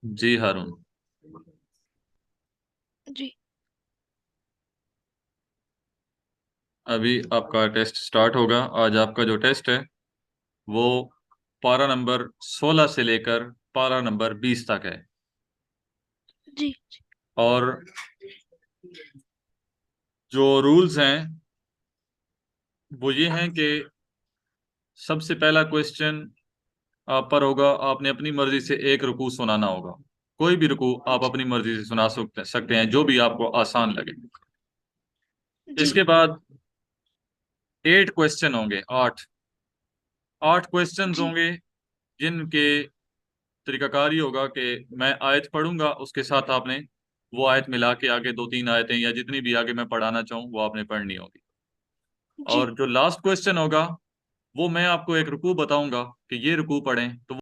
जी हारून। जी। अभी आपका test start होगा। आज आपका जो टेस्ट है वो पारा नंबर 16 से लेकर पारा नंबर 20 तक है। जी। और जो रूल्स हैं वो ये हैं कि सबसे पहला क्वेश्चन आप पर होगा। आपने अपनी मर्जी से एक रुकू सुनाना होगा। कोई भी रुकू आप जी। अपनी मर्जी से सुना सकते हैं, जो भी आपको आसान लगे। जी। इसके बाद 8 क्वेश्चन होंगे। आठ आठ क्वेश्चंस जी। होंगे जिनके तरीकाकार ये होगा कि मैं आयत पढ़ूंगा, उसके साथ आपने वो आयत मिला के आगे दो तीन आयतें या जितनी भी आगे मैं पढ़ाना चाहूँ वो आपने पढ़नी होगी। जी। और जो लास्ट क्वेश्चन होगा वो मैं आपको एक रुकू बताऊंगा कि ये रुकू पढ़ें, तो